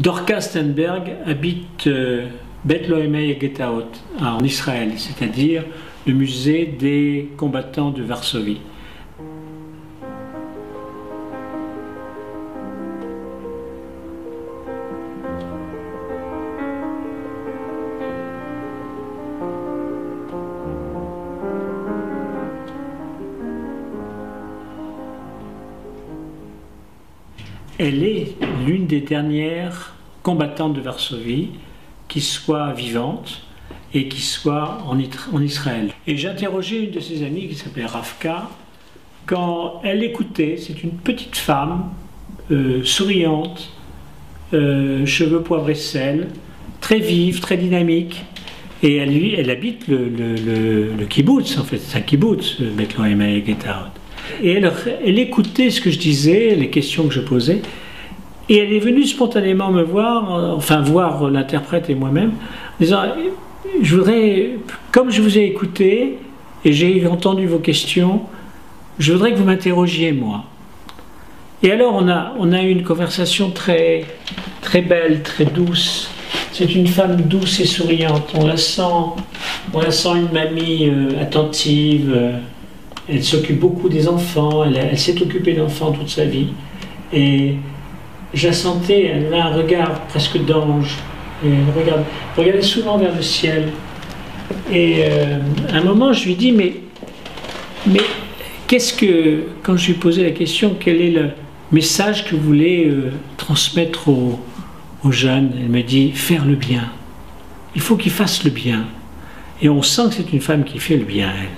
Dorcas Steinberg habite Bet Lohemei Getaot en Israël, c'est-à-dire le musée des combattants de Varsovie. Elle est l'une des dernières combattantes de Varsovie qui soit vivante et qui soit en Israël. Et j'ai interrogé une de ses amies qui s'appelait Ravka. Quand elle écoutait, c'est une petite femme souriante, cheveux poivre et sel, très vive, très dynamique. Et elle habite le kibbutz, en fait, c'est un kibbutz, Bet Lohemei Getaot. Et elle écoutait ce que je disais, les questions que je posais, et elle est venue spontanément me voir, enfin voir l'interprète et moi-même, en disant « Je voudrais, comme je vous ai écouté, et j'ai entendu vos questions, je voudrais que vous m'interrogiez moi. » Et alors on a eu une conversation très, très belle, très douce. C'est une femme douce et souriante, on la sent une mamie attentive. Elle s'occupe beaucoup des enfants, elle s'est occupée d'enfants toute sa vie. Et je la sentais, elle a un regard presque d'ange. Elle regardait souvent vers le ciel. Et à un moment, je lui dis, mais qu'est-ce que, quand je lui posais la question, quel est le message que vous voulez transmettre aux jeunes? Elle me dit, faire le bien. Il faut qu'ils fassent le bien. Et on sent que c'est une femme qui fait le bien, elle.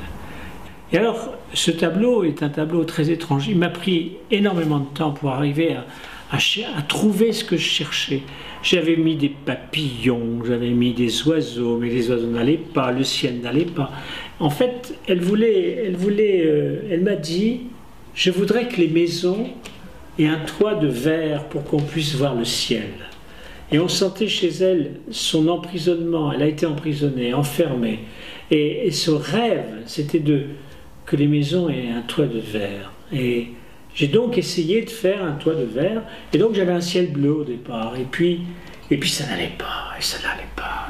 Et alors, ce tableau est un tableau très étrange. Il m'a pris énormément de temps pour arriver à trouver ce que je cherchais. J'avais mis des papillons, j'avais mis des oiseaux, mais les oiseaux n'allaient pas, le ciel n'allait pas. En fait, elle m'a dit, je voudrais que les maisons aient un toit de verre pour qu'on puisse voir le ciel. Et on sentait chez elle son emprisonnement. Elle a été emprisonnée, enfermée. Et ce rêve, c'était que les maisons aient un toit de verre. Et j'ai donc essayé de faire un toit de verre, et donc j'avais un ciel bleu au départ, et puis ça n'allait pas, et ça n'allait pas.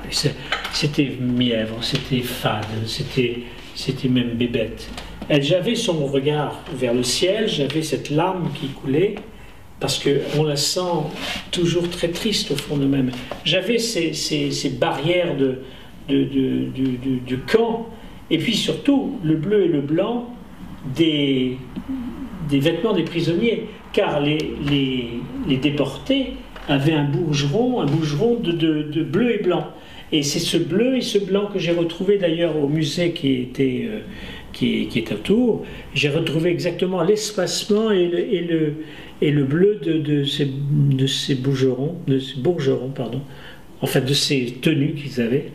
C'était mièvre, c'était fade, c'était même bébête. J'avais son regard vers le ciel, j'avais cette larme qui coulait, parce qu'on la sent toujours très triste au fond d'eux-mêmes. J'avais ces barrières du camp, et puis surtout le bleu et le blanc des vêtements des prisonniers, car les déportés avaient un bourgeron de bleu et blanc. Et c'est ce bleu et ce blanc que j'ai retrouvé d'ailleurs au musée qui est autour. J'ai retrouvé exactement l'espacement et le bleu de ces bourgerons, pardon, enfin de ces tenues qu'ils avaient.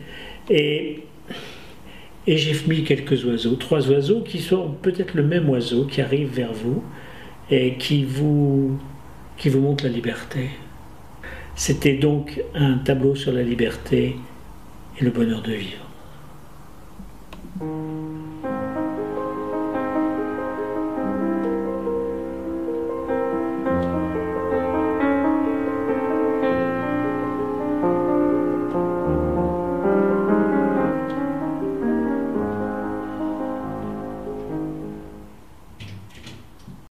Et j'ai mis quelques oiseaux, 3 oiseaux qui sont peut-être le même oiseau qui arrive vers vous et qui vous montre la liberté. C'était donc un tableau sur la liberté et le bonheur de vivre.